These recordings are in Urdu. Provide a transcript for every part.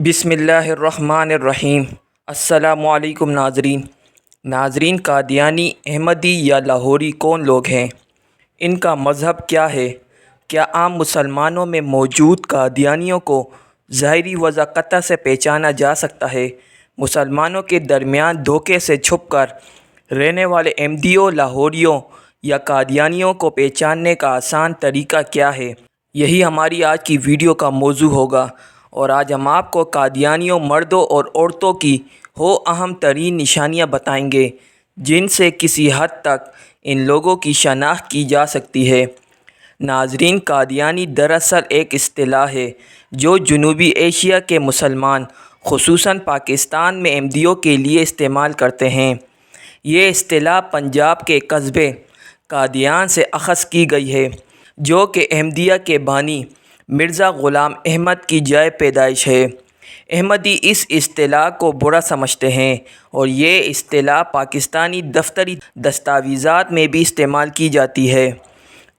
بسم اللہ الرحمن الرحیم۔ السلام علیکم ناظرین، قادیانی، احمدی یا لاہوری کون لوگ ہیں؟ ان کا مذہب کیا ہے؟ کیا عام مسلمانوں میں موجود قادیانیوں کو ظاہری وضاحت سے پہچانا جا سکتا ہے؟ مسلمانوں کے درمیان دھوکے سے چھپ کر رہنے والے احمدیوں، لاہوریوں یا قادیانیوں کو پہچاننے کا آسان طریقہ کیا ہے؟ یہی ہماری آج کی ویڈیو کا موضوع ہوگا، اور آج ہم آپ کو قادیانیوں، مردوں اور عورتوں کی اہم ترین نشانیاں بتائیں گے جن سے کسی حد تک ان لوگوں کی شناخت کی جا سکتی ہے۔ ناظرین، قادیانی دراصل ایک اصطلاح ہے جو جنوبی ایشیا کے مسلمان، خصوصاً پاکستان میں احمدیوں کے لیے استعمال کرتے ہیں۔ یہ اصطلاح پنجاب کے قصبے قادیان سے اخذ کی گئی ہے، جو کہ احمدیہ کے بانی مرزا غلام احمد کی جائے پیدائش ہے۔ احمدی اس اصطلاح کو برا سمجھتے ہیں، اور یہ اصطلاح پاکستانی دفتری دستاویزات میں بھی استعمال کی جاتی ہے۔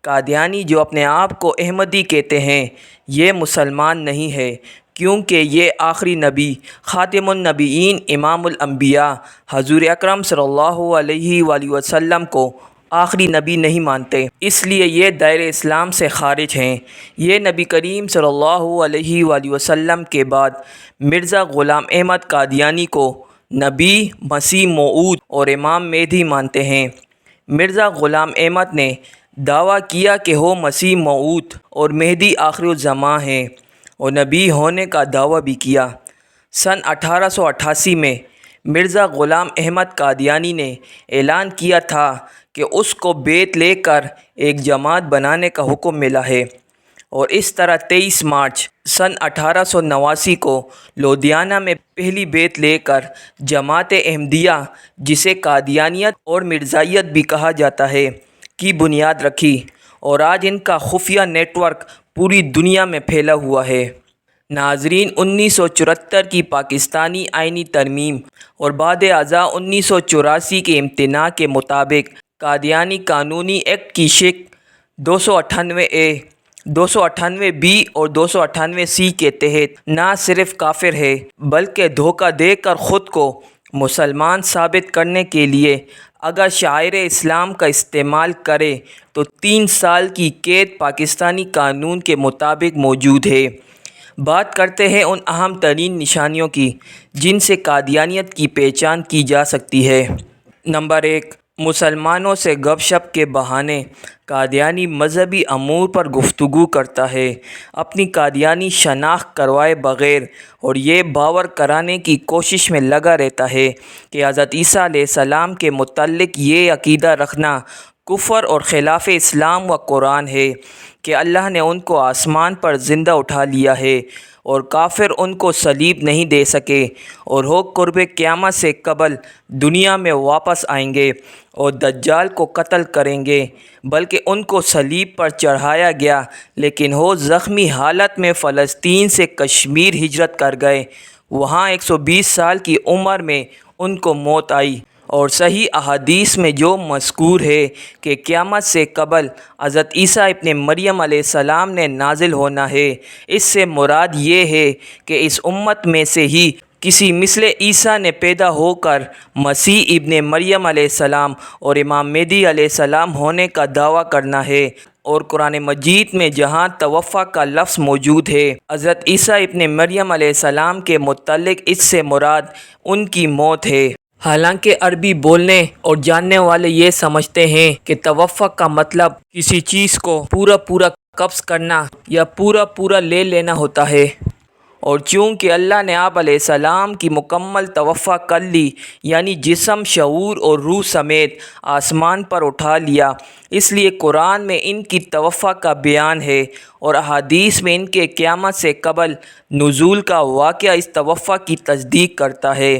قادیانی جو اپنے آپ کو احمدی کہتے ہیں، یہ مسلمان نہیں ہے، کیونکہ یہ آخری نبی، خاتم النبیین، امام الانبیاء حضور اکرم صلی اللہ علیہ وآلہ وسلم کو آخری نبی نہیں مانتے، اس لیے یہ دائرہ اسلام سے خارج ہیں۔ یہ نبی کریم صلی اللہ علیہ وآلہ وسلم کے بعد مرزا غلام احمد قادیانی کو نبی، مسیح موعود اور امام مہدی مانتے ہیں۔ مرزا غلام احمد نے دعویٰ کیا کہ وہ مسیح موعود اور مہدی آخر الزماں ہیں، اور نبی ہونے کا دعویٰ بھی کیا۔ سن 1888 میں مرزا غلام احمد قادیانی نے اعلان کیا تھا کہ اس کو بیعت لے کر ایک جماعت بنانے کا حکم ملا ہے، اور اس طرح 23 مارچ سن 1889 کو لدھیانہ میں پہلی بیعت لے کر جماعت احمدیہ، جسے قادیانیت اور مرزائیت بھی کہا جاتا ہے، کی بنیاد رکھی، اور آج ان کا خفیہ نیٹ ورک پوری دنیا میں پھیلا ہوا ہے۔ ناظرین، 1974 کی پاکستانی آئینی ترمیم اور بعد ازاں 1984 کے امتناع کے مطابق قادیانی قانونی ایکٹ کی شق 298A، 298B اور 298C کے تحت نہ صرف کافر ہے، بلکہ دھوکہ دے کر خود کو مسلمان ثابت کرنے کے لیے اگر شعائر اسلام کا استعمال کرے تو 3 سال کی قید پاکستانی قانون کے مطابق موجود ہے۔ بات کرتے ہیں ان اہم ترین نشانیوں کی جن سے قادیانیت کی پہچان کی جا سکتی ہے۔ نمبر 1، مسلمانوں سے گپ شپ کے بہانے۔ قادیانی مذہبی امور پر گفتگو کرتا ہے، اپنی قادیانی شناخت کروائے بغیر، اور یہ باور کرانے کی کوشش میں لگا رہتا ہے کہ حضرت عیسیٰ علیہ السلام کے متعلق یہ عقیدہ رکھنا کفر اور خلاف اسلام و قرآن ہے کہ اللہ نے ان کو آسمان پر زندہ اٹھا لیا ہے، اور کافر ان کو صلیب نہیں دے سکے، اور وہ قرب قیامت سے قبل دنیا میں واپس آئیں گے اور دجال کو قتل کریں گے، بلکہ ان کو صلیب پر چڑھایا گیا، لیکن وہ زخمی حالت میں فلسطین سے کشمیر ہجرت کر گئے، وہاں 120 سال کی عمر میں ان کو موت آئی۔ اور صحیح احادیث میں جو مذکور ہے کہ قیامت سے قبل حضرت عیسیٰ ابن مریم علیہ السلام نے نازل ہونا ہے، اس سے مراد یہ ہے کہ اس امت میں سے ہی کسی مثل عیسیٰ نے پیدا ہو کر مسیح ابن مریم علیہ السلام اور امام مہدی علیہ السلام ہونے کا دعویٰ کرنا ہے۔ اور قرآن مجید میں جہاں توفیٰ کا لفظ موجود ہے، حضرت عیسیٰ ابن مریم علیہ السلام کے متعلق اس سے مراد ان کی موت ہے۔ حالانکہ عربی بولنے اور جاننے والے یہ سمجھتے ہیں کہ توفیٰ کا مطلب کسی چیز کو پورا قبض کرنا یا پورا لے لینا ہوتا ہے، اور چونکہ اللہ نے آپ علیہ السلام کی مکمل توفیٰ کر لی، یعنی جسم، شعور اور روح سمیت آسمان پر اٹھا لیا، اس لیے قرآن میں ان کی توفیٰ کا بیان ہے، اور احادیث میں ان کے قیامت سے قبل نزول کا واقعہ اس توفیٰ کی تصدیق کرتا ہے۔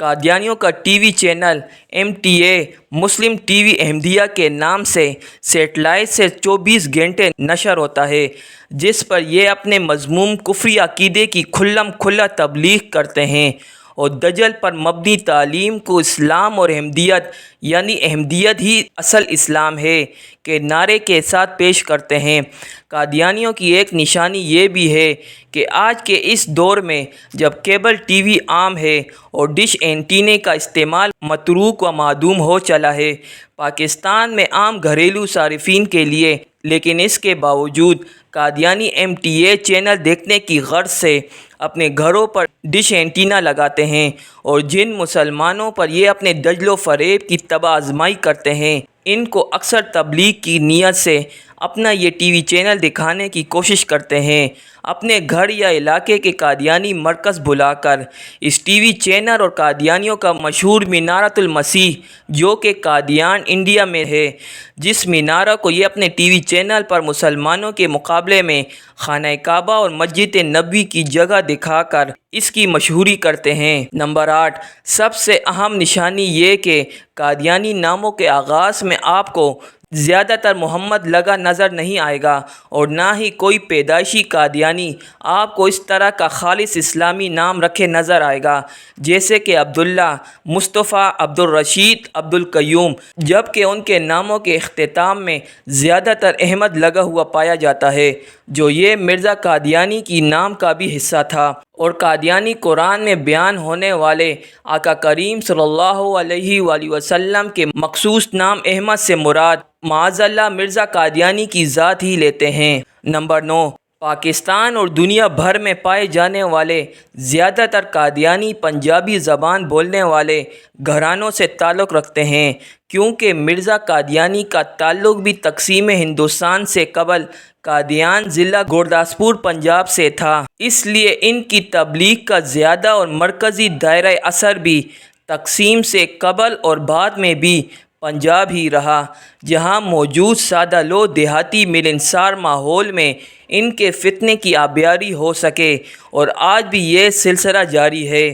قادیانیوں کا ٹی وی چینل MTA مسلم ٹی وی احمدیہ کے نام سے سیٹلائٹ سے 24 گھنٹے نشر ہوتا ہے، جس پر یہ اپنے مذموم کفری عقیدے کی کھلم کھلا تبلیغ کرتے ہیں اور دجل پر مبنی تعلیم کو اسلام اور احمدیت یعنی احمدیت ہی اصل اسلام ہے کے نعرے کے ساتھ پیش کرتے ہیں۔ قادیانیوں کی ایک نشانی یہ بھی ہے کہ آج کے اس دور میں جب کیبل ٹی وی عام ہے اور ڈش اینٹینے کا استعمال متروک و معدوم ہو چلا ہے پاکستان میں عام گھریلو صارفین کے لیے، لیکن اس کے باوجود قادیانی MTA چینل دیکھنے کی غرض سے اپنے گھروں پر ڈش اینٹینا لگاتے ہیں اور جن مسلمانوں پر یہ اپنے دجل و فریب کی طبع آزمائی کرتے ہیں، ان کو اکثر تبلیغ کی نیت سے اپنا یہ ٹی وی چینل دکھانے کی کوشش کرتے ہیں۔ اپنے گھر یا علاقے کے قادیانی مرکز بلا کر اس ٹی وی چینل اور قادیانیوں کا مشہور مینارۃ المسیح جو کہ قادیان انڈیا میں ہے، جس مینارہ کو یہ اپنے ٹی وی چینل پر مسلمانوں کے مقابلے میں خانہ کعبہ اور مسجد نبوی کی جگہ دکھا کر اس کی مشہوری کرتے ہیں۔ نمبر 8، سب سے اہم نشانی یہ کہ قادیانی ناموں کے آغاز میں آپ کو زیادہ تر محمد لگا نظر نہیں آئے گا اور نہ ہی کوئی پیدائشی قادیانی آپ کو اس طرح کا خالص اسلامی نام رکھے نظر آئے گا جیسے کہ عبداللہ، مصطفیٰ، عبدالرشید، عبدالقیوم، جبکہ ان کے ناموں کے اختتام میں زیادہ تر احمد لگا ہوا پایا جاتا ہے، جو یہ مرزا قادیانی کی نام کا بھی حصہ تھا۔ اور قادیانی قرآن میں بیان ہونے والے آقا کریم صلی اللہ علیہ وآلہ وسلم کے مخصوص نام احمد سے مراد معاذ اللہ مرزا قادیانی کی ذات ہی لیتے ہیں۔ نمبر 9، پاکستان اور دنیا بھر میں پائے جانے والے زیادہ تر قادیانی پنجابی زبان بولنے والے گھرانوں سے تعلق رکھتے ہیں، کیونکہ مرزا قادیانی کا تعلق بھی تقسیم ہندوستان سے قبل قادیان ضلع گورداسپور پنجاب سے تھا، اس لیے ان کی تبلیغ کا زیادہ اور مرکزی دائرہ اثر بھی تقسیم سے قبل اور بعد میں بھی پنجاب ہی رہا، جہاں موجود سادہ لو دیہاتی ملنسار ماحول میں ان کے فتنے کی آبیاری ہو سکے، اور آج بھی یہ سلسلہ جاری ہے۔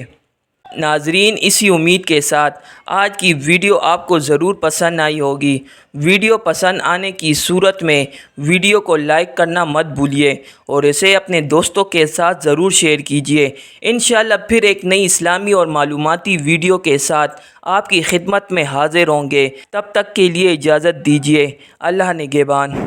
ناظرین، اسی امید کے ساتھ آج کی ویڈیو آپ کو ضرور پسند آئی ہوگی۔ ویڈیو پسند آنے کی صورت میں ویڈیو کو لائک کرنا مت بھولیے اور اسے اپنے دوستوں کے ساتھ ضرور شیئر کیجیے۔ انشاءاللہ پھر ایک نئی اسلامی اور معلوماتی ویڈیو کے ساتھ آپ کی خدمت میں حاضر ہوں گے۔ تب تک کے لیے اجازت دیجیے۔ اللہ نگہبان۔